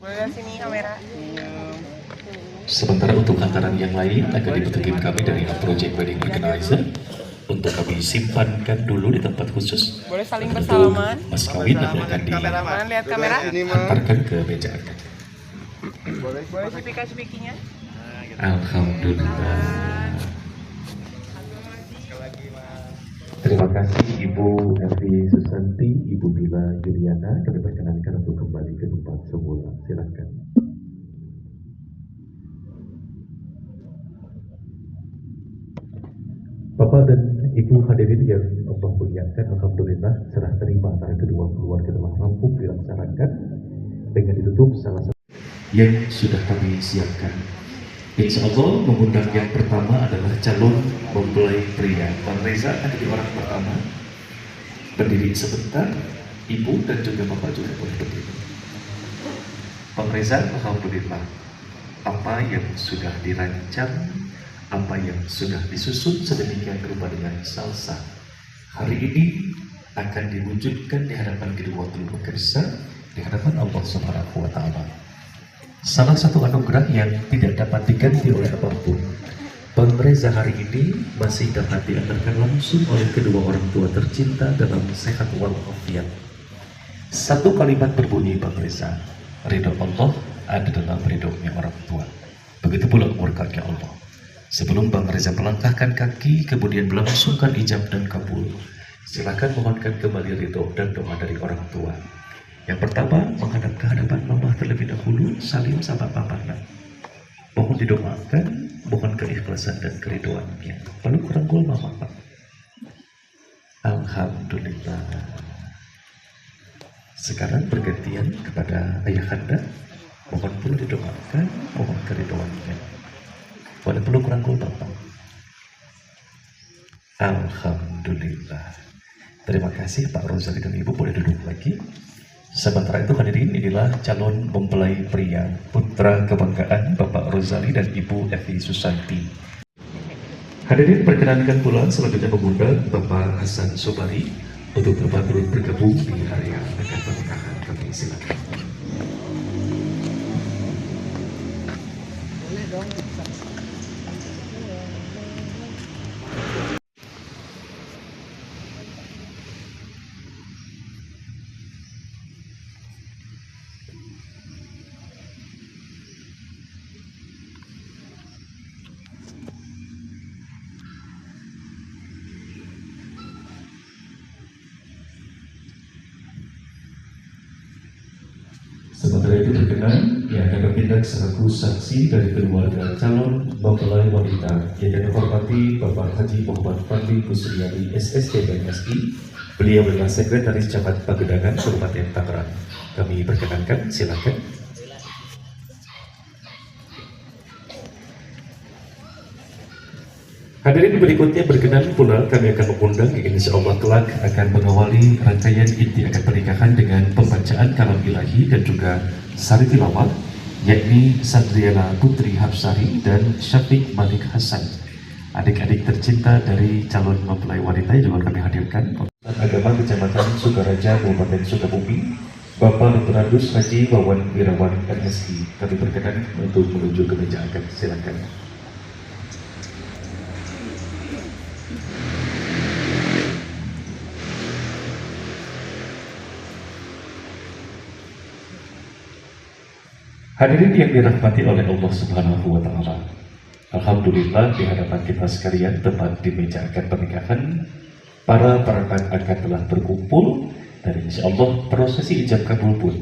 Boleh sini kamera. Sementara untuk hantaran yang lain akan dibentuk tim kami dari Project Wedding Organizer untuk kami simpankan dulu di tempat khusus. Boleh saling Untuk bersalaman. mas kawin nanti akan Mana lihat kamera? dihantarkan ke meja akad. Boleh cipika-cipikinya. Alhamdulillah. Terima kasih Ibu Evi Susanti, Ibu Bila Juliana. Kami perkenankan untuk kembali ke tempat semula. Silakan. Bapak dan Ibu hadirin yang Allah muliakan, alhamdulillah serah terima antara kedua keluarga telah rampung dilaksanakan dengan ditutup salah satu yang sudah kami siapkan. Insya Allah mengundang yang pertama adalah calon mempelai pria. Bang Reza akan jadi orang pertama. Berdiri sebentar, Ibu dan juga Bapak juga boleh berdiri. Bang Reza, alhamdulillah apa yang sudah dirancang, apa yang sudah disusun sedemikian rupa dengan salsa, hari ini akan diwujudkan di hadapan kedua keluarga besar, di hadapan Allah Subhanahu wa Ta'ala. Salah satu anugerah yang tidak dapat diganti oleh apapun. Bang Reza hari ini masih dapat diantarkan langsung oleh kedua orang tua tercinta dalam sehat walafiat. Satu kalimat berbunyi, Bang Reza, ridho Allah ada dalam ridhonya orang tua. Begitu pula murkanya Allah. Sebelum Bang Reza melangkahkan kaki kemudian melangsungkan ijab dan kabul, silakan mohonkan kembali ridho dan doa dari orang tua. Yang pertama, menghadap ke hadapan mama terlebih dahulu, salim sama papanya. Mohon didoakan, mohon keikhlasan dan keridoannya. Lalu kurangkul mama, Pak. Alhamdulillah. Sekarang bergantian kepada ayahanda, mohon pula didoakan, mohon keridoannya. Pada perlu kurangkul Bapak. Alhamdulillah. Terima kasih Pak Rozali dan Ibu, boleh duduk lagi. Sementara itu hadirin, inilah calon mempelai pria, putra kebanggaan Bapak Rozali dan Ibu Evi Susanti. Hadirin perkenankan pula selanjutnya mengundang Bapak Hasan Sobari untuk dapat turut bergabung di area akad pernikahan. Kami silakan. Boleh dong. Sementara itu berkenan yang akan bertindak selaku saksi dari keluarga calon mempelai wanita yang dihormati Bapak Haji Muhammad Fadli Kusriyadi SST dan SI. Beliau adalah Sekretaris Camat Pagedangan Kabupaten Tangerang. Kami perkenankan, silakan. Hadirin berikutnya berkenan pula kami akan mengundang yang insya Allah kelak akan mengawali rangkaian inti akad pernikahan dengan pembacaan kalam ilahi dan juga sari tilawah, yakni Sandriana Putri Hapsari dan Syafiq Malik Hasan, adik-adik tercinta dari calon mempelai wanita yang juga kami hadirkan. Agama Kecamatan Sukaraja Kabupaten Sukabumi, Bapak Dr. Adus Haji Wawan Wirawan MSI. Kami berkenan untuk menuju ke meja akad. Silakan. Hadirin yang dirahmati oleh Allah Subhanahu wa Ta'ala, alhamdulillah di hadapan kita sekalian tepat di meja akad pernikahan, para perangkat akad telah berkumpul dan insya Allah prosesi ijab kabul pun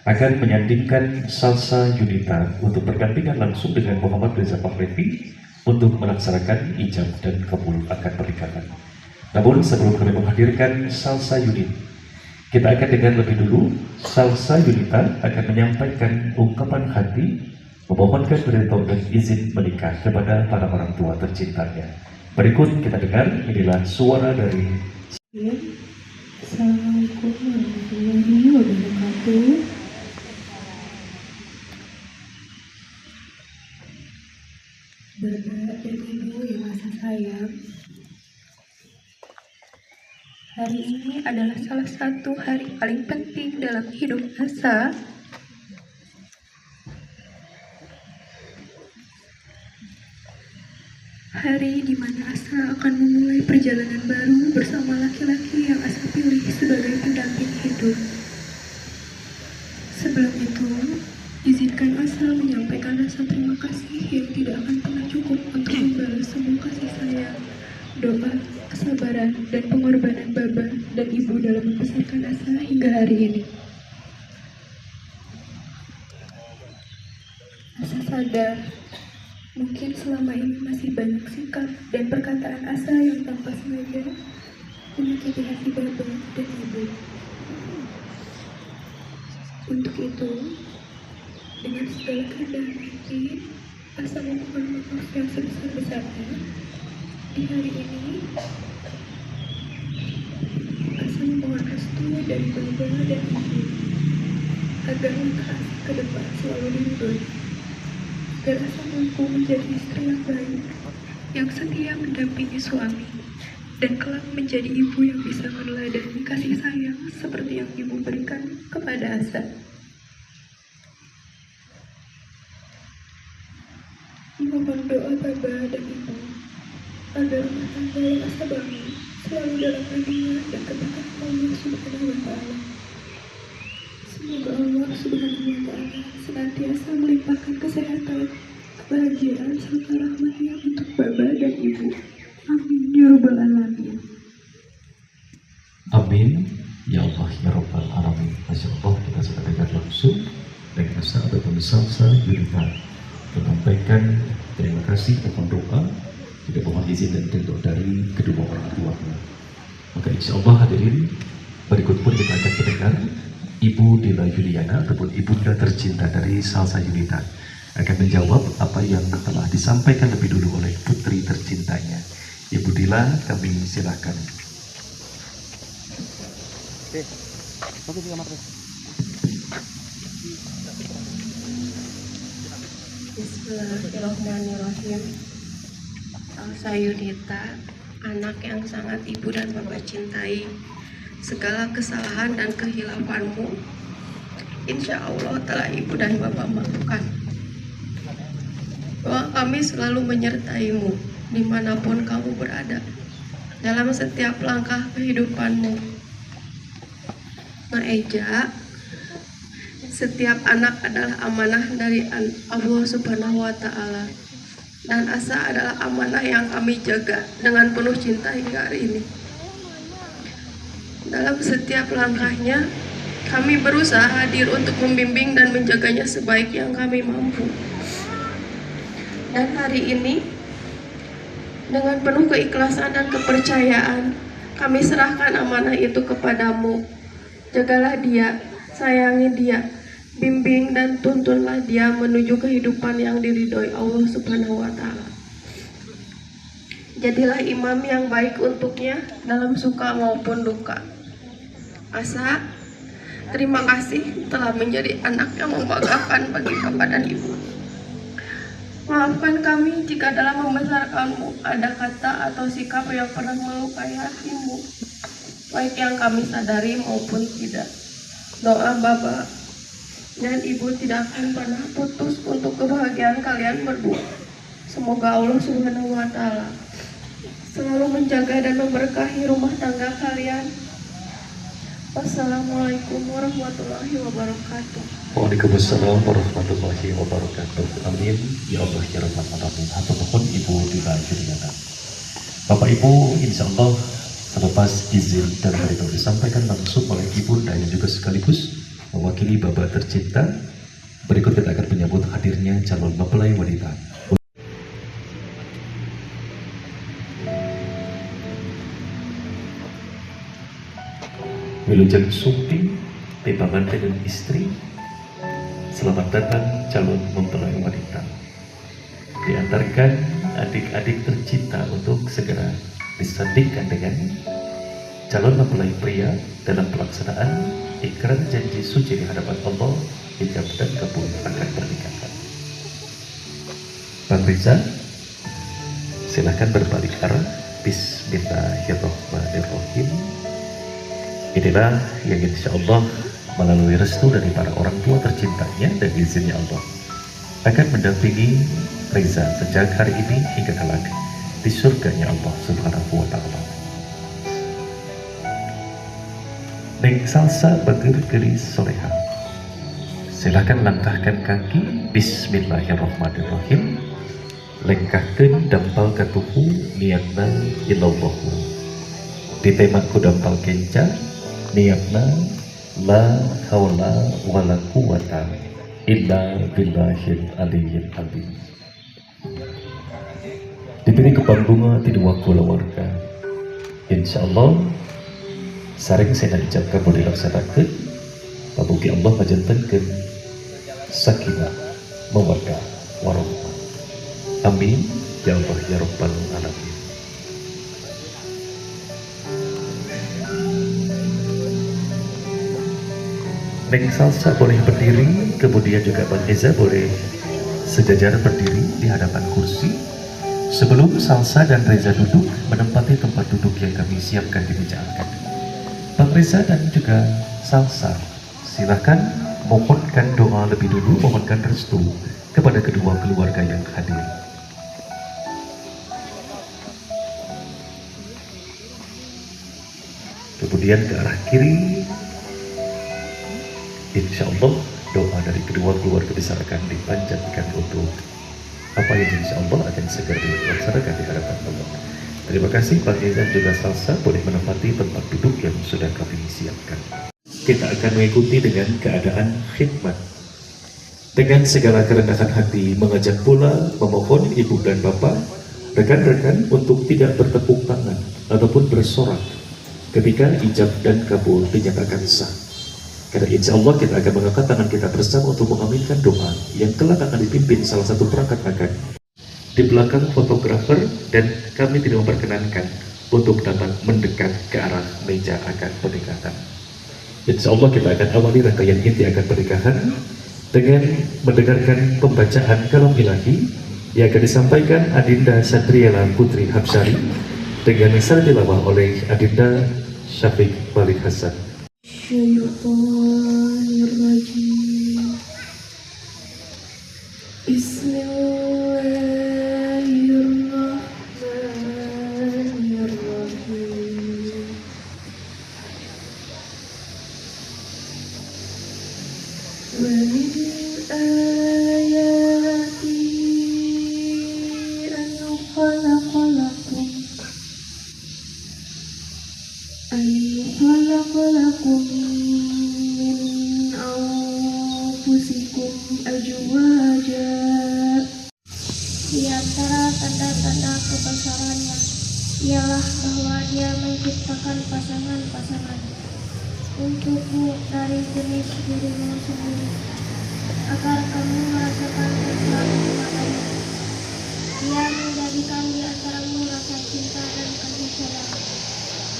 akan menyandingkan salsa yunita untuk bergantian langsung dengan Muhammad Reza Pahlevi untuk melaksanakan ijab dan kabul akad pernikahan. Namun sebelum kami menghadirkan salsa yunit, kita akan dengar lebih dulu salsa yunita akan menyampaikan ungkapan hati memohonkan ridho dan izin menikah kepada para orang tua tercintanya. Berikut kita dengar, inilah suara dari Assalamualaikum warahmatullahi wabarakatuh. Bapak dan Ibu yang saya sayang, hari ini adalah salah satu hari paling penting dalam hidup Asa. Hari di mana Asa akan memulai perjalanan baru bersama laki-laki yang Asa pilih sebagai pendamping hidup. Sebelum itu, izinkan Asa menyampaikan rasa terima kasih yang tidak akan pernah cukup untuk membalas semua kasih sayang, doa, kesabaran, dan pengorbanan Baba dan Ibu dalam membesarkan Asa hingga hari ini. Asa sadar, mungkin selama ini masih banyak sikap dan perkataan Asa yang tanpa sengaja menyakiti hati Baba dan Ibu. Untuk itu, dengan segala kerendahan hati, Asa memohon maaf yang sebesar-besarnya. Di hari ini, Asa memohon restu dari Baba dan Ibu agar langkah Asa ke depan selalu diridhoi, agar Asa mampu menjadi istri yang baik, yang setia mendampingi suami, dan kelak menjadi ibu yang bisa meneladani kasih sayang seperti yang Ibu berikan kepada Asa. Mohon doa Baba dan Ibu agar rumah tangga yang Asa bangun selalu dalam lindungan dan ketaatan Allah Subhanahu wa Ta'ala. Semoga Allah Subhanahu wa Ta'ala senantiasa melimpahkan kesehatan, kebahagiaan, serta rahmatnya untuk Baba dan Ibu. Amin ya Rabbal Alamin. Amin ya Allah ya Rabbal Alamin. Masya Allah, kita sudah dengar langsung dengan Asa ataupun Salsa Yunita menyampaikan terima kasih, mohon doa, tidak mohon izin dan ridho dari kedua orang tuanya. Maka insya Allah hadirin, berikut pun kita akan mendengar Ibu Dila Yuliana ataupun ibunda tercinta dari Salsa Yunita akan menjawab apa yang telah disampaikan lebih dulu oleh putri tercintanya. Ibu Dila, kami silakan. Oke, juga Mas. Bismillahirrahmanirrahim. Salsa Yunita, anak yang sangat Ibu dan Bapak cintai. Segala kesalahan dan kehilafanmu, insya Allah telah Ibu dan Bapak maafkan. Doa kami selalu menyertaimu dimanapun kamu berada, dalam setiap langkah kehidupanmu. Maeja, setiap anak adalah amanah dari Allah Subhanahu wa Ta'ala, dan Asa adalah amanah yang kami jaga dengan penuh cinta hingga hari ini. Dalam setiap langkahnya, kami berusaha hadir untuk membimbing dan menjaganya sebaik yang kami mampu. Dan hari ini, dengan penuh keikhlasan dan kepercayaan, kami serahkan amanah itu kepadamu. Jagalah dia, sayangi dia, bimbing dan tuntunlah dia menuju kehidupan yang diridhoi Allah Subhanahu wa Ta'ala. Jadilah imam yang baik untuknya dalam suka maupun duka. Asa, terima kasih telah menjadi anak yang membanggakan bagi Bapak dan Ibu. Maafkan kami jika dalam membesarkanmu ada kata atau sikap yang pernah melukai hatimu, baik yang kami sadari maupun tidak. Doa Bapak dan Ibu tidak akan pernah putus untuk kebahagiaan kalian berdua. Semoga Allah Subhanahu wa Ta'ala selalu menjaga dan memberkahi rumah tangga kalian. Wassalamualaikum warahmatullahi wabarakatuh. Waalaikumsalam warahmatullahi wabarakatuh. Amin ya Allah ya Rabbal Alamin. Hatur nuhun Ibu Dila Yuliana. Bapak Ibu, insya Allah selepas izin dan beritahu disampaikan langsung oleh Ibu dan juga sekaligus mewakili Bapak tercinta, berikut kita akan menyambut hadirnya calon mempelai wanita. Wilujeng Sumpi, timbangan dengan istri. Selamat datang calon mempelai wanita. Diantarkan adik-adik tercinta untuk segera disandingkan dengan calon mempelai pria dalam pelaksanaan ikrar janji suci di hadapan Allah, hijab dan kabul akan pernikahan. Bang Riza, silahkan berbalik arah. Bismillahirrahmanirrahim. Inilah yang insya Allah melalui restu dari para orang tua tercintanya dan izinnya Allah akan mendampingi Reza sejak hari ini hingga kelak di surganya Allah Subhanahu wa Ta'ala. Neng salsa bager gelis soleha. Silahkan langkahkan kaki. Bismillahirrahmanirrahim. Lengkahkan dampal katuhu niatna ilallahu. Ditembakku dampal kenca niatna la haula wala quwata illa billahil aliyyil azim. Diberi kembang bunga di dua keluarga. Insyaallah sareng saya ucapkan boleh laksanakan pabuki Allah majantankeun sakinah mawaddah warahmah. Amin ya Allah ya rabbal alamin. Neng Salsa boleh berdiri, kemudian juga Bang Eza boleh sejajar berdiri di hadapan kursi. Sebelum Salsa dan Reza duduk menempati tempat duduk yang kami siapkan di meja akad. Bang Reza dan juga Salsa, silahkan mohonkan doa lebih dulu, mohonkan restu kepada kedua keluarga yang hadir. Kemudian ke arah kiri, insya Allah doa dari kedua keluarga besar akan dipanjatkan untuk apa yang insya Allah akan segera dilaksanakan di hadapan Allah. Terima kasih Bang Eza juga Salsa boleh menempati tempat duduk yang sudah kami siapkan. Kita akan mengikuti dengan keadaan khidmat. Dengan segala kerendahan hati mengajak pula memohon ibu dan bapak, rekan-rekan untuk tidak bertepuk tangan ataupun bersorak ketika ijab dan kabul dinyatakan sah. Karena insya Allah kita akan mengangkat tangan kita bersama untuk mengaminkan doa yang kelak akan dipimpin salah satu perangkat akad. Di belakang fotografer dan kami tidak memperkenankan untuk datang mendekat ke arah meja akad pernikahan. Insya Allah kita akan awali rangkaian inti akad pernikahan dengan mendengarkan pembacaan kalam ilahi yang akan disampaikan Adinda Satriela Putri Habsari dengan misal tilawah oleh Adinda Syafiq Walid Hasan. Syaitanirrajim. Bismillahirrahmanirrahim. Wa min ayatihi an khalaqa lakum min anfusikum azwaja. Di antara tanda-tanda kebesarannya ialah bahwa Dia menciptakan pasangan-pasangan untukmu dari jenis dirimu sendiri, agar kamu merasakan kesenangan kepadanya. Dia menjadikan di antaramu rasa cinta dan kasih sayang.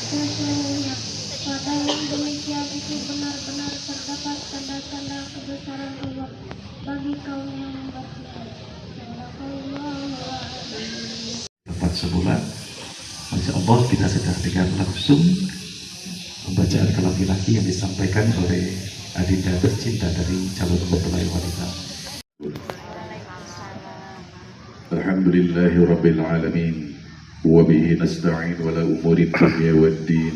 Sesungguhnya pada yang demikian itu benar-benar terdapat tanda-tanda kebesaran Allah bagi kaum yang beriman. Tepat sebulan, Masya Allah kita sedang dengar langsung pembacaan kalam ilahi yang disampaikan oleh Adinda tercinta dari calon mempelai wanita. Alhamdulillahi Rabbil Alamin. وبه نستعين ولا أمور الدنيا والدين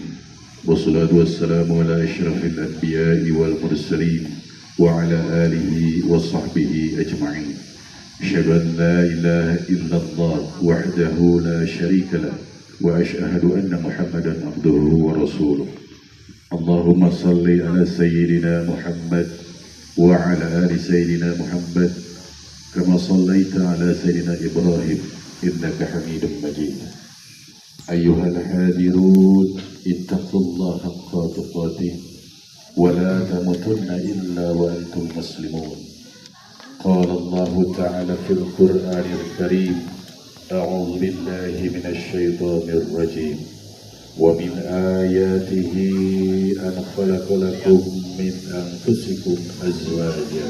والصلاة والسلام على أشرف الأنبياء والمرسلين وعلى آله وصحبه أجمعين. أشهد أن لا إله إلا الله وحده لا شريك له وأشهد أن محمدا عبده ورسوله. اللهم صل على سيدنا محمد وعلى آل سيدنا محمد كما صليت على سيدنا إبراهيم إنك حميد مجيد. أيها الحاضرون اتقوا الله حق تقاته ولا تموتن إلا وأنتم مسلمون. قال الله تعالى في القرآن الكريم: أعوذ بالله من الشيطان الرجيم. ومن آياته أن خلق لكم من أنفسكم أزواجا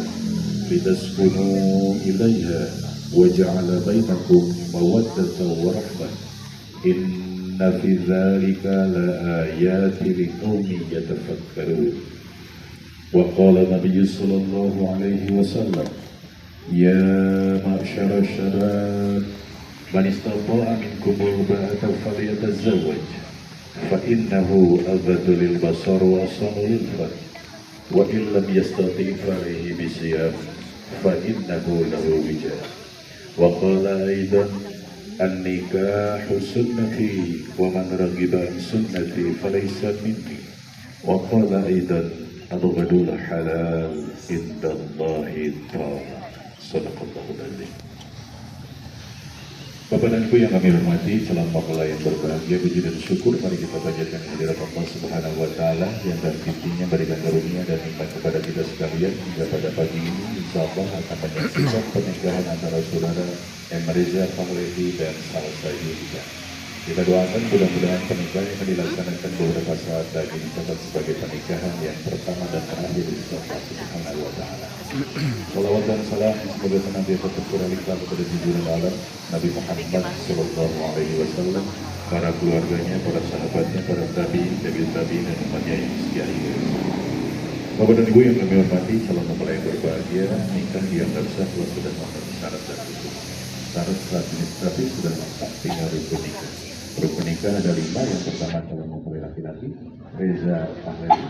لتسكنوا إليها وجعل بينكم مودة ورحمة إن في ذلك لآيات لقوم يتفكرون. وقال النبي صلى الله عليه وسلم: يا معشر الشباب Man istata'a minkumul ba'ata falyatazawwaj fa innahu aghaddu lil basar wa ahsanu lil farj wa in lam yastati' fa alayhi bisiyam fa innahu lahu wija. Wa qala aidan an-nikahu sunnati wa man raghiba an sunnati falaysa minni. Wa qala aidan al-ghadul halal indallahi ta'ala. Sadaqallahul adzim. Bapak dan Ibu yang kami hormati, salam mapala yang berbahagia, puji dan syukur mari kita panjatkan kehadirat Allah Subhanahu wa taala yang dalam pimpinnya berikan karunia dan nikmat kepada kita sekalian hingga pada pagi ini insyaallah akan menyaksikan pernikahan antara saudara M. Reza Pahlevi dan Salsa Yulika. Kita doakan mudah-mudahan pernikahan yang dilaksanakan beberapa saat lagi dicatat sebagai pernikahan yang pertama dan terakhir di Allah Subhanahu wa taala. Salawat dan salam semoga senantiasa tercurah limpah kepada junjungan alam Nabi Muhammad sallallahu alaihi wasallam, para keluarganya, para sahabatnya, para tabi'in, tabi'in dan umatnya yang setia hingga. Bapak dan Ibu yang kami hormati, calon mempelai yang berbahagia, nikah yang sah telah sudah memenuhi syarat dan rukun. Syarat administratif sudah lengkap, tinggal rukun nikah. Rukun nikah ada 5, yang pertama calon mempelai laki-laki Reza Pahlevi,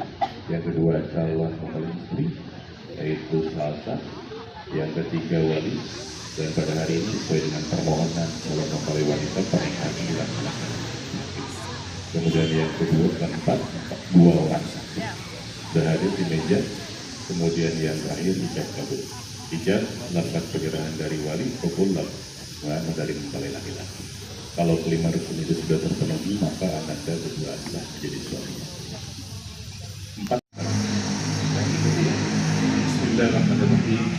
yang kedua calon mempelai istri yaitu Salsa, yang ketiga wali, dan pada hari ini sesuai dengan permohonan calon mempelai wanita pernikahan dilaksanakan. Kemudian yang kedua, keempat, 2 orang saksi sudah hadir di meja. Kemudian yang terakhir ijab kabul. Ijab lafaz penyerahan dari wali, kabul lafaz dari mempelai laki-laki. Kalau kelima rukun itu sudah terpenuhi, maka ananda berdua sah menjadi suaminya. 4. Bismillahirrahmanirrahim.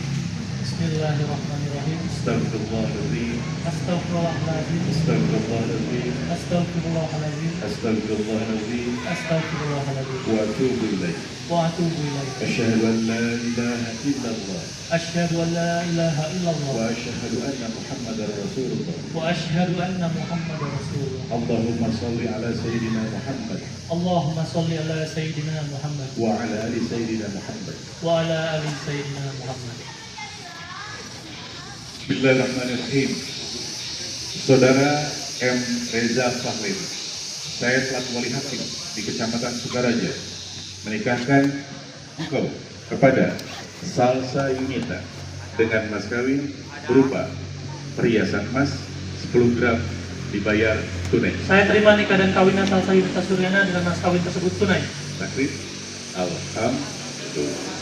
Bismillahirrahmanirrahim. Astagfirullahaladzim. Astagfirullahaladzim. Astagfirullahaladzim. Astagfirullahaladzim. Astagfirullahaladzim. Astagfirullahaladzim. Wa atubu ilaih. Wa atubu ilaih. Asyhadu an la ilaha illallah. Asyhadu an la ilaha illallah. Wa asyhadu anna Muhammadar Rasulullah. Wa asyhadu anna Muhammadar Rasulullah. Allahumma salli ala Sayyidina Muhammad Allahumma salli ala Sayyidina Muhammad wa ala ali Sayyidina Muhammad. wa ala ali Sayyidina Muhammad. Bismillahirrahmanirrahim. Saudara M. Reza Pahlevi, saya selaku wali hakim di Kecamatan Sukaraja menikahkan engkau kepada Salsa Yunita dengan mas kawin berupa perhiasan emas 10 gram dibayar tunai. Saya terima nikah dan kawinan Salsa Yunita Suryana dengan mas kawin tersebut tunai. Takrib. Alhamdulillah.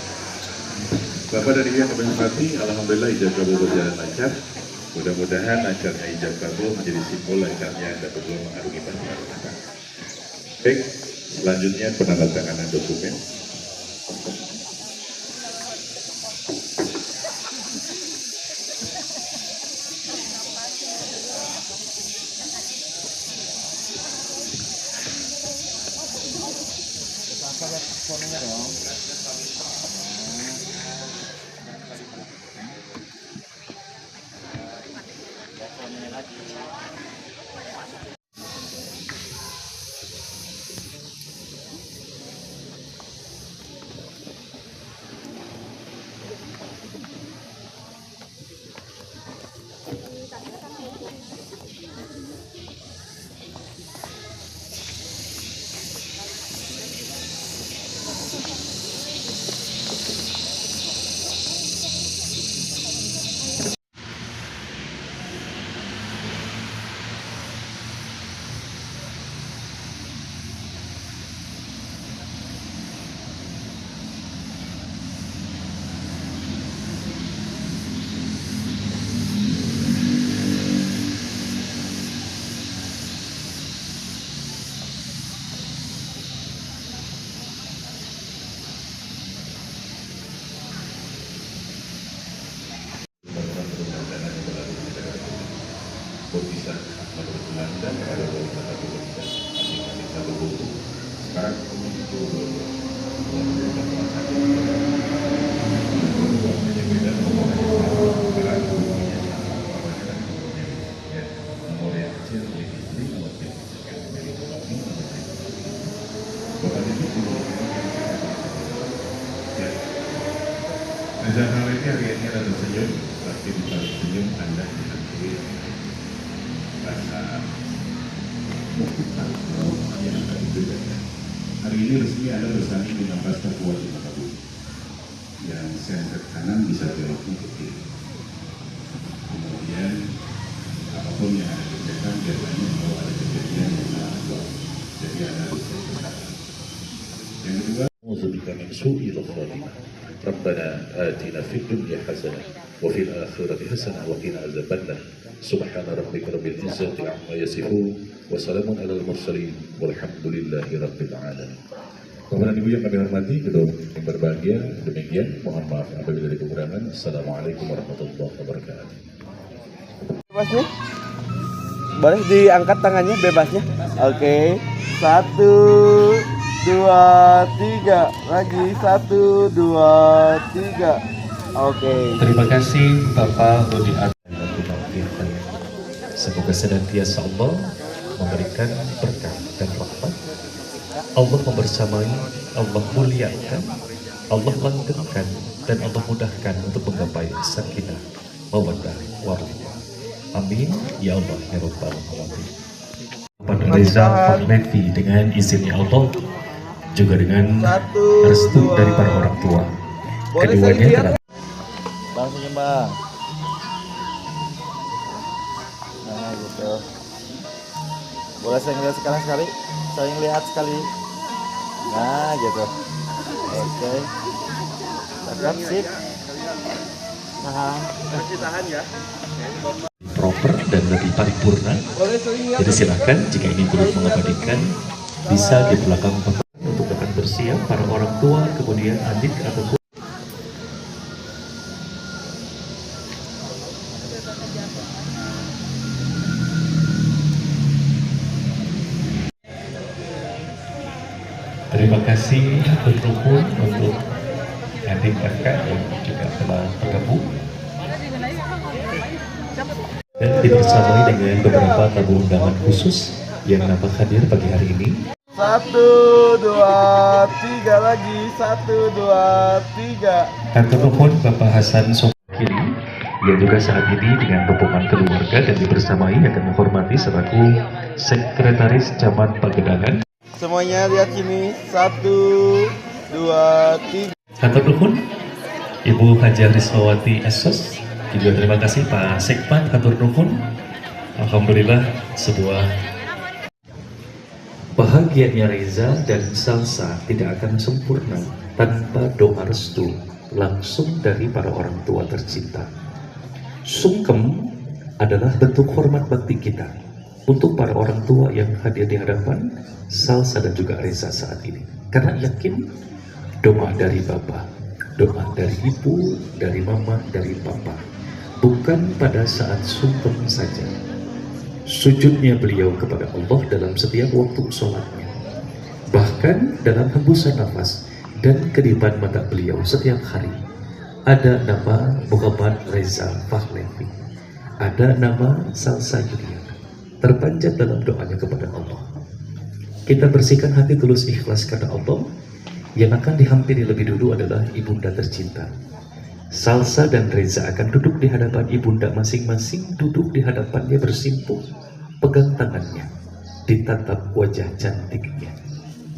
Bapak dan Ibu yang kami hormati, alhamdulillah ijab kabul berjalan lancar. Mudah-mudahan lancarnya ijab kabul menjadi simbol lancarnya Anda berdua mengarungi bahtera rumah tangga. Baik, selanjutnya penandatanganan dokumen. Bisa menurut Belanda ada beberapa bisa masing-masing satu buku. Sekarang itu Reza Pahlevi hari ini adalah tersenyum, pasti bisa tersenyum Anda tidak sendiri. rasa yang tadi berbeda. Hari ini resmi Anda bersanding dengan Rasta Kuat di Makabu. Yang senter kanan bisa beloknya ke kiri. Kemudian apapun yang Anda kerjakan biasanya kalau ada kejadian yang salah. Jadi Anda bisa berusaha. Yang kedua, أعوذ من سوء الخاتمة ربنا آتنا في الدنيا حسنة وفي الآخرة حسنة وقنا عذاب النار سبحان ربك رب العزة عما يصفون وسلام على المرسلين والحمد لله رب العالمين. Bapak dan Ibu yang kami hormati, kedua yang berbahagia, demikian mohon maaf apabila ada kekurangan. Assalamualaikum warahmatullahi wabarakatuh. Bebasnya, boleh diangkat tangannya bebasnya. Oke, 1, 2, 3, lagi 1, 2, 3. Oke. Terima kasih Bapak Budi semoga senantiasa Allah memberikan berkah dan rahmat. Allah membersamai, Allah muliakan, Allah langgengkan, dan Allah mudahkan untuk menggapai sakinah, mawaddah, warahmah. Amin ya Allah ya Rabbal alamin. Pada Reza Fahlevi dengan izinnya Allah, juga dengan restu dari para orang tua. Keduanya telah Bang senyum bang. Nah gitu. Boleh saya ngeliat sekali, saya lihat sekali. Nah gitu. Oke. Cakep sip. Tahan ya. proper dan lebih paripurna. Jadi silakan jika ini turut mengabadikan bisa di belakang Bapak untuk akan bersiap para orang tua, kemudian adik ataupun terima kasih berkumpul untuk adik kakak yang juga telah bergabung dan dibersamai dengan beberapa tamu undangan khusus yang nampak hadir pagi hari ini. 1, 2, 3 lagi. 1, 2, 3. Kami telepon Bapak Hasan Sokiri yang juga saat ini dengan rombongan keluarga dan dibersamai akan menghormati selaku Sekretaris Camat Pagedangan. Semuanya lihat sini. 1, 2, 3. Kami telepon Ibu Hajah Rismawati Esos. Juga terima kasih Pak Sekmat Hatur Nuhun. Alhamdulillah sebuah bahagianya Reza dan Salsa tidak akan sempurna tanpa doa restu langsung dari para orang tua tercinta. Sungkem adalah bentuk hormat bakti kita untuk para orang tua yang hadir di hadapan Salsa dan juga Reza saat ini. Karena yakin doa dari Bapak, doa dari Ibu, dari Mama, dari Papa bukan pada saat sungkem saja. Sujudnya beliau kepada Allah dalam setiap waktu sholatnya, bahkan dalam hembusan nafas dan kedipan mata beliau setiap hari. Ada nama Muhammad Reza Fahlevi, ada nama Salsa Yuliana terpanjat dalam doanya kepada Allah. Kita bersihkan hati tulus ikhlas karena Allah. Yang akan dihampiri lebih dulu adalah ibunda tercinta. Salsa dan Reza akan duduk di hadapan ibunda masing-masing, duduk di hadapannya bersimpuh, pegang tangannya, ditatap wajah cantiknya.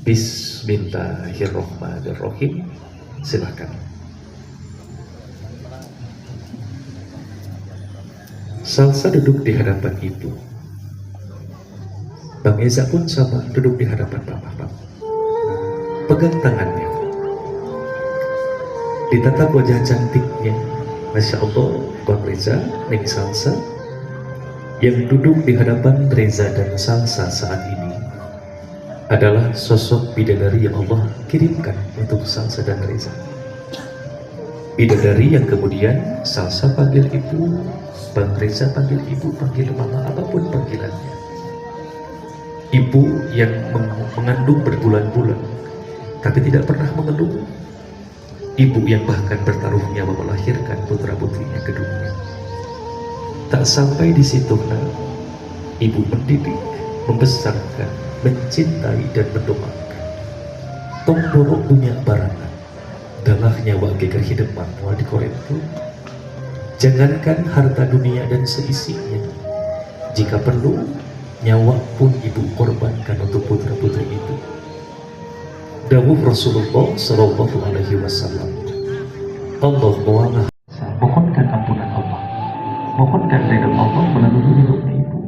Bismillahirrahmanirrahim. Silakan. Salsa duduk di hadapan ibu. Bang Eza pun sama, duduk di hadapan bapak. Pegang tangannya, ditatap wajah cantiknya. Masya Allah, Bang Reza, Neng Salsa yang duduk di hadapan Reza dan Salsa saat ini adalah sosok bidadari yang Allah kirimkan untuk Salsa dan Reza. Bidadari yang kemudian Salsa panggil ibu, Bang Reza panggil ibu, panggil mama, apapun panggilannya. Ibu yang mengandung berbulan-bulan tapi tidak pernah mengeluh. Ibu yang bahkan bertaruh nyawa melahirkan putra-putrinya ke dunia. Tak sampai di situ, ibu mendidik, membesarkan, mencintai dan mendoakan. Tong borok punya barangan, dalah nyawa geger hidup manual di korepku. Jangankan harta dunia dan seisinya, Jika perlu, nyawa pun ibu korbankan untuk putra-putri itu. Dawuh Rasulullah Shallallahu Alaihi Wasallam, Allah mu'alah. Mohonkan ampunan Allah, mohonkan ridha Allah melalui hidupnya ibu.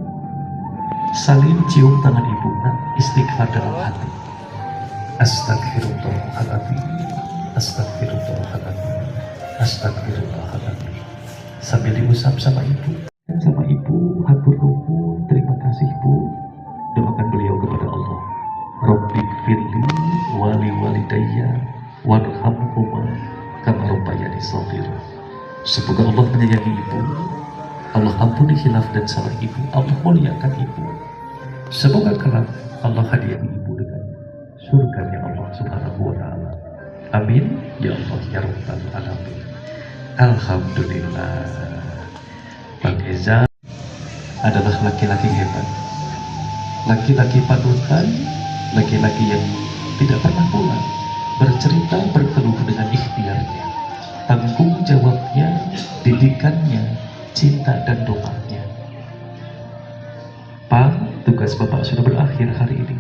Saling cium tangan ibu, istighfar dalam hati. Astagfirullahaladzim, astagfirullahaladzim, astagfirullahaladzim. Sambil diusap sama ibu. Hatur nuhun, terima kasih Bu. Doakan beliau kepada Allah. Rabbik firli wali walidayya warhamhuma kama rabbayani shaghira. Semoga Allah menyayangi ibu, Allah ampuni khilaf dan salah ibu, Allah muliakan ibu. Semoga kelak Allah hadiahi ibu dengan surganya Allah Subhanahu wa Ta'ala. Amin ya Allah ya Rabbal alamin. Alhamdulillah. Bang Eza adalah laki-laki hebat, laki-laki panutan, laki-laki yang tidak pernah pulang, bercerita berkeluh dengan ikhtiarnya, tanggung jawabnya, didikannya, cinta dan doanya. Pak, tugas Bapak sudah berakhir hari ini.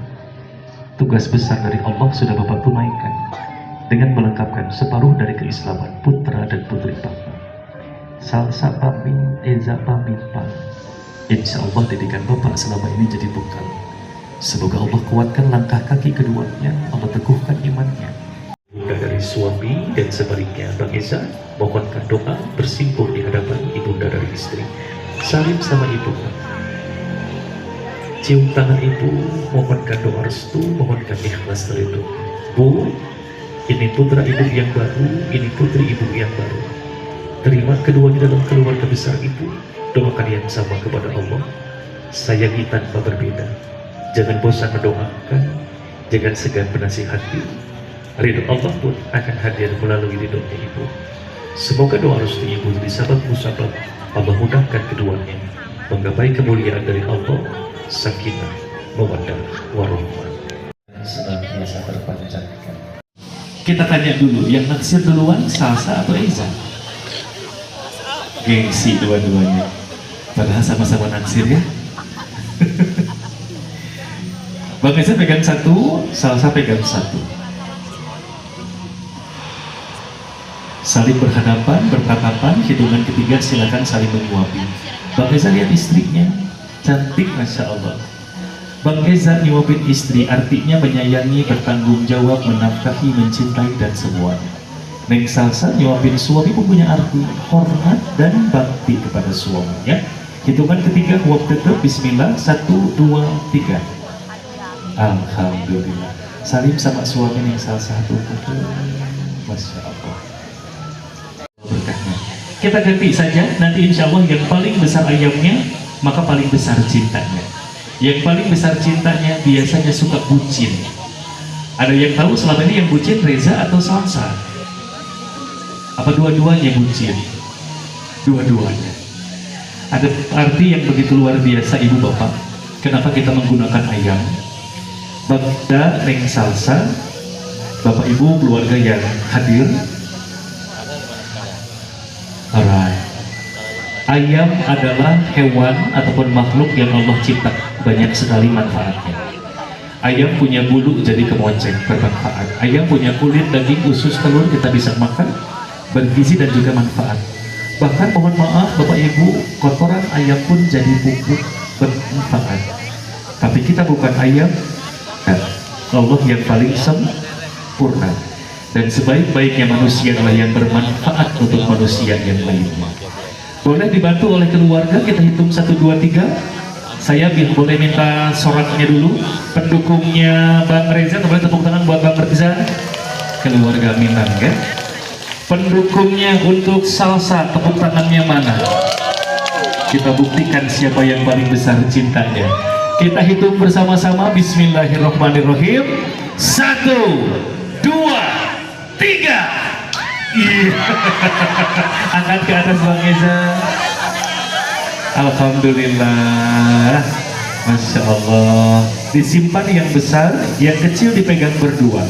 Tugas besar dari Allah sudah Bapak tunaikan dengan melengkapkan separuh dari keislaman putra dan putri Bapak. Salsa pamit, Eza pamit Pak. Insya Allah didikan Bapak selama ini jadi bekal. Semoga Allah kuatkan langkah kaki keduanya, Allah teguhkan imannya. Ibunda dari suami dan sebaliknya, Bang Eza mohonkan doa bersimpuh di hadapan ibunda dari istri. Salim sama ibu, cium tangan ibu, mohonkan doa restu, mohonkan ikhlas dari itu. Bu, ini putra ibu yang baru, ini putri ibu yang baru. Terima keduanya dalam keluarga besar ibu. Doakan yang sama kepada Allah. Sayangi tanpa berbeda. Jangan bosan mendoakan, jangan segan menasihati. Ridho Allah pun akan hadir melalui ridhonya ibu. Semoga doa restu ibu jadi sabab musabab Allah mudahkan keduanya menggapai kemuliaan dari Allah, sakinah, mawaddah, warahmah. Senantiasa terpanjatkan. Kita tanya dulu, yang naksir duluan Salsa atau Eza? Gengsi dua-duanya, padahal sama-sama naksir ya. Bang Eza pegang satu, Salsa pegang satu. Saling berhadapan, bertatapan, hitungan ketiga silakan saling menyuapi. Bang Eza lihat istrinya, cantik Masya Allah. Bang Eza nyuapin istri artinya menyayangi, bertanggung jawab, menafkahi, mencintai dan semuanya. Neng Salsa nyuapin suami pun punya arti hormat dan bakti kepada suaminya. Hitungan ketiga waktu tetap bismillah 1, 2, 3. Alhamdulillah. Salim sama suami Neng Salsa tuh. Masya Allah. Berkahnya. Kita ganti saja, nanti insya Allah yang paling besar ayamnya maka paling besar cintanya. Yang paling besar cintanya biasanya suka bucin. Ada yang tahu selama ini yang bucin Reza atau Salsa? Apa dua-duanya bucin? Dua-duanya. Ada arti yang begitu luar biasa ibu bapak. Kenapa kita menggunakan ayam? Bagda Neng Salsa, bapak ibu keluarga yang hadir. Alright. Ayam adalah hewan ataupun makhluk yang Allah cipta, banyak sekali manfaatnya. Ayam punya bulu jadi kemoceng, bermanfaat. Ayam punya kulit, daging, usus, telur, kita bisa makan, bergizi dan juga manfaat. Bahkan mohon maaf Bapak Ibu, kotoran ayam pun jadi pupuk, bermanfaat. Tapi kita bukan ayam, Allah yang paling sempurna. Dan sebaik-baiknya manusia adalah yang bermanfaat untuk manusia yang lainnya. Boleh dibantu oleh keluarga, kita hitung 1, 2, 3. Saya boleh minta soraknya dulu. Pendukungnya Bang Reza, boleh tepuk tangan buat Bang Reza. Keluarga Minang ya. Pendukungnya untuk Salsa, tepuk tangannya mana? Kita buktikan siapa yang paling besar cintanya. Kita hitung bersama-sama. Bismillahirrahmanirrahim. 1, 2, 3. Iya. Angkat ke atas Bang Eza. Alhamdulillah. Masya Allah. Disimpan yang besar, yang kecil dipegang berdua.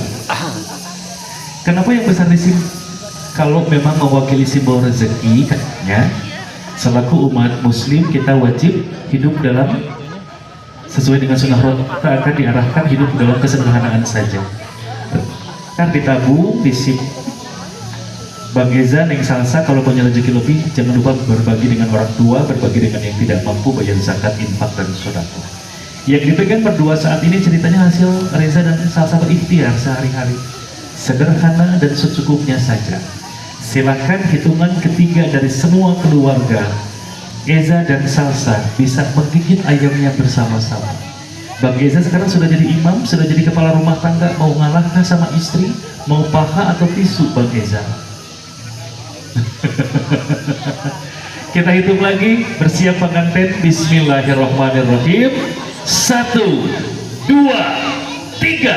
Kenapa yang besar disimpan? Kalau memang mewakili simbol rezeki katanya, Selaku umat muslim kita wajib hidup dalam sesuai dengan sunnah Rasul, kita akan diarahkan hidup dalam kesederhanaan saja. Kan ditabung, disip. Bang Eza, Neng Salsa, kalau punya rezeki lebih, jangan lupa berbagi dengan orang tua, berbagi dengan yang tidak mampu, bayar zakat, infak, dan sedekah. Yang dipegang berdua saat ini ceritanya hasil Reza dan Salsa berikhtiar sehari-hari. Sederhana dan secukupnya saja. Silakan hitungan ketiga dari semua keluarga Eza dan Salsa bisa menggigit ayamnya bersama-sama. Bang Eza sekarang sudah jadi imam, sudah jadi kepala rumah tangga, mau ngalahkah sama istri, mau paha atau tisu Bang Eza? Kita hitung lagi, bersiap pengantin. Bismillahirrahmanirrahim. 1, 2, 3.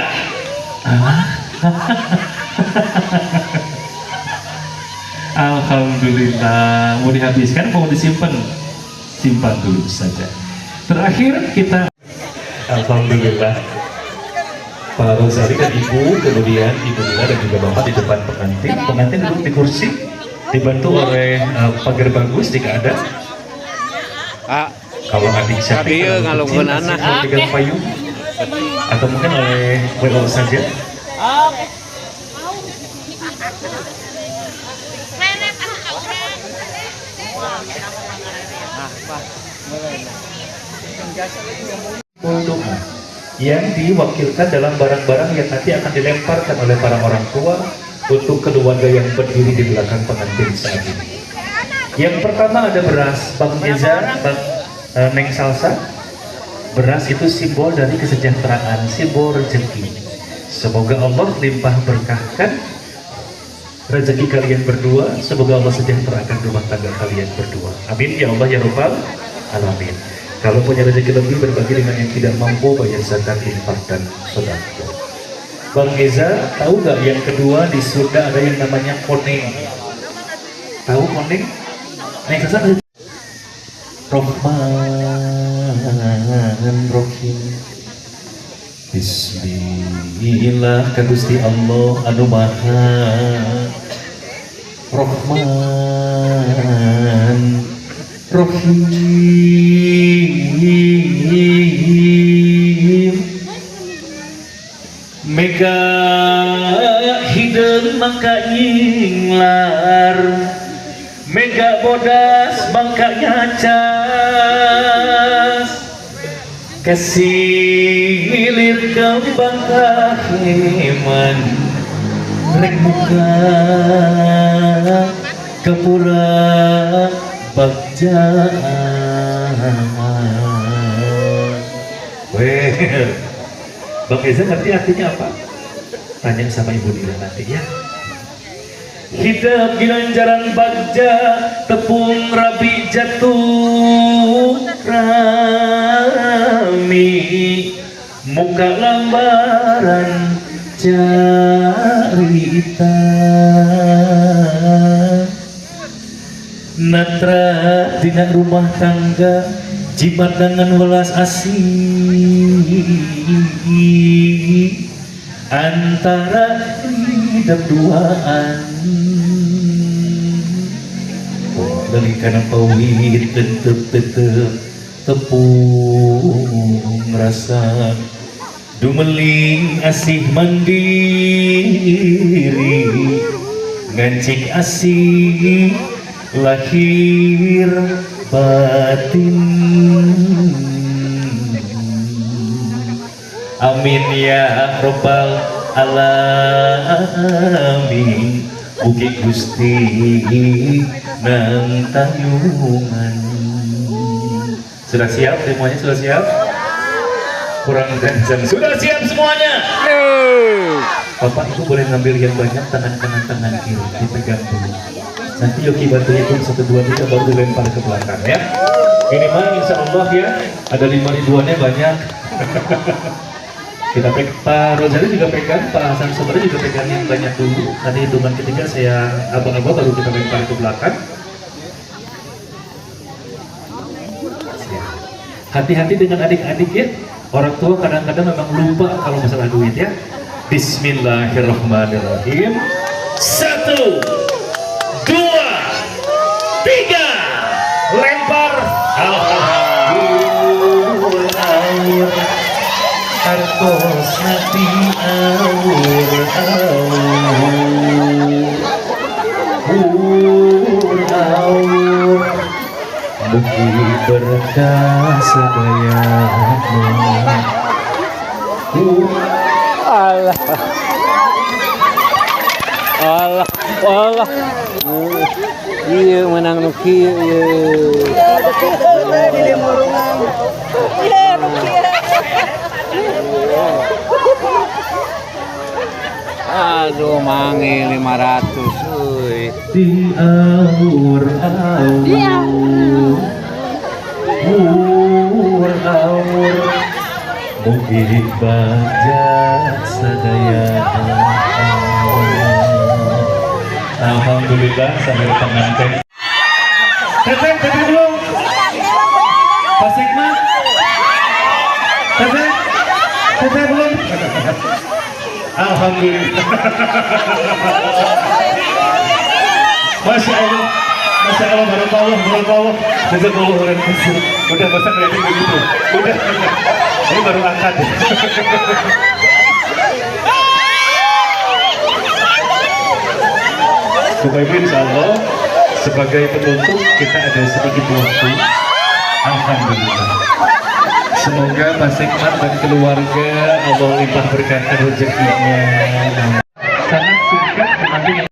Alhamdulillah. Mau dihabiskan, mau disimpan? Simpan dulu saja. Terakhir kita, alhamdulillah, Pak Rozali dan Ibu, kemudian Ibu Lila dan juga Bapak di depan pengantin. Pengantin duduk di kursi, dibantu oleh pagar bagus jika ada. Kalau adik siapa ngalungkan anak pegang payung, atau mungkin oleh WO saja. Doa yang diwakilkan dalam barang-barang yang nanti akan dilemparkan oleh para orang tua untuk keluarga yang berdiri di belakang pengantin saat ini. Yang pertama ada beras, Bang Eza, Bang Neng Salsa. Beras itu simbol dari kesejahteraan, simbol rezeki. Semoga Allah limpah berkahkan rezeki kalian berdua. Semoga Allah sejahterakan rumah tangga kalian berdua. Amin ya Allah ya Rabbal Alamin. Kalau punya rezeki lebih, berbagi dengan yang tidak mampu, bayar zakat, infak, dan sedekah. Bang Eza, tahu nggak yang kedua di surga ada yang namanya koneng? Tahu koneng? Neng Salsa. Rahman Rahim. Bismillah ka Gusti Allah anu maha Rahman Rahim. Mega hideung mangka nyinglar, mega bodas mangka nyacas, kasilir kembang kahiman, rek muka kepura bagjaan. Weh, Bang Eza ngerti artinya apa? Tanya sama Ibu Dila nanti ya. Hidup gilanjaran bagja, tepung rabi jatuh rami, muka lambaran carita, natra dina rumah tangga, jimat dengan welas asih antara lidah duaan. Dari kanan pawit tetep tepung rasa, dumeling asih mandiri, ngancik asih lahir batin. Amin ya Rabbal Alamin. Mugi Gusti nang tayungan. Sudah siap semuanya? Sudah siap? Kurang kencang. Sudah siap semuanya? Bapak Ibu boleh ngambil yang banyak, tangan kanan tangan kiri dipegang dulu. Nanti Yogi bantu hitung 1, 2, 3 baru dilempar ke belakang ya. Ini mah insya Allah ya, ada 5 ribuannya banyak. Kita Pak Rozali juga pegang, Pak Hasan Sobari juga pegang yang banyak dulu. Nanti hitungan ketiga saya abang-abang baru kita lempar ke belakang. Hati-hati dengan adik-adik ya. Orang tua kadang-kadang memang lupa kalau masalah duit ya. Bismillahirrahmanirrahim. 1, 2, 3. Kos hati awur mugi berkah sedayamu. Allah. Allah. Allah. Iya menang nu kieu ieu. Aduh mangi 500 euy. Di awur mugi bajak sadaya. Alhamdulillah sampai pengantin. Teteh dulu. Pak Sigmat. Teteh belum. Alhamdulillah. Masya Allah, barakallah. Jazakallahu khairan. Udah masa kelihatan begitu. Udah. Ini baru angkat. Bapak Ibu, insya Allah sebagai penutup kita ada sedikit waktu. Alhamdulillah. Semoga Pak Sigmat dan keluarga Allah limpah berkahkan rezekinya. Sangat singkat nanti.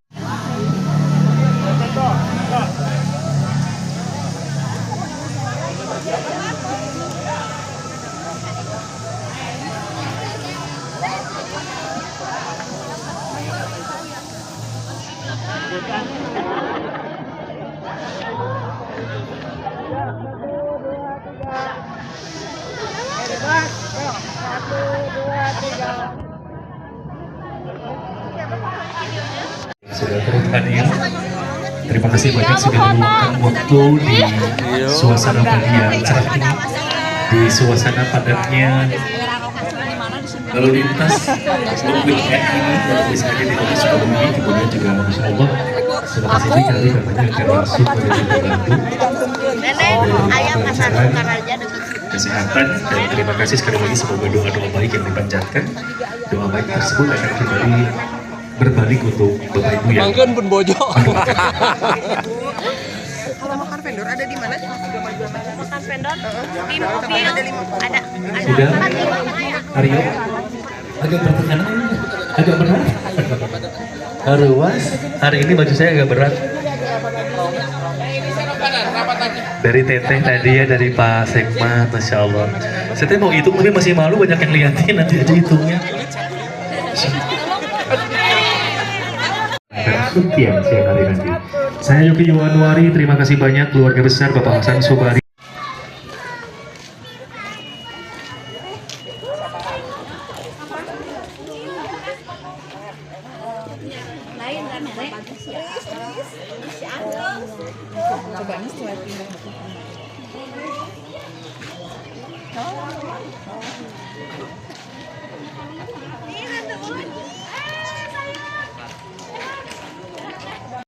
Sudah turut hadir. Terima kasih banyak sudah meluangkan waktu di suasana bahagia cerah ini, di suasana padatnya lalu lintas weekend ini bisa saja di kota Sukabumi. Kemudian juga Masya Allah setelah sini kali katanya akan masuk pada dibantu kesehatan, dan terima kasih sekali lagi. Semoga doa-doa baik yang dipanjatkan, doa baik tersebut akan kembali berbalik untuk Bapak Ibu yang Mangkeun pun bojo. Kalau makan vendor ada di mana? Makan vendor di mobil ada sudah Aryo agak pertengahan, agak berat. Haruas hari ini baju saya agak berat. Dari Teteh tadi ya, dari Pak Sigmat, Masya Allah. Saya mau hitung tapi masih malu, banyak yang liatin, nanti aja hitungnya. Sekian siang hari nanti. Saya Yogi Yuwanuari, terima kasih banyak keluarga besar Bapak Hasan Sobari. Coba nih setelah pindah.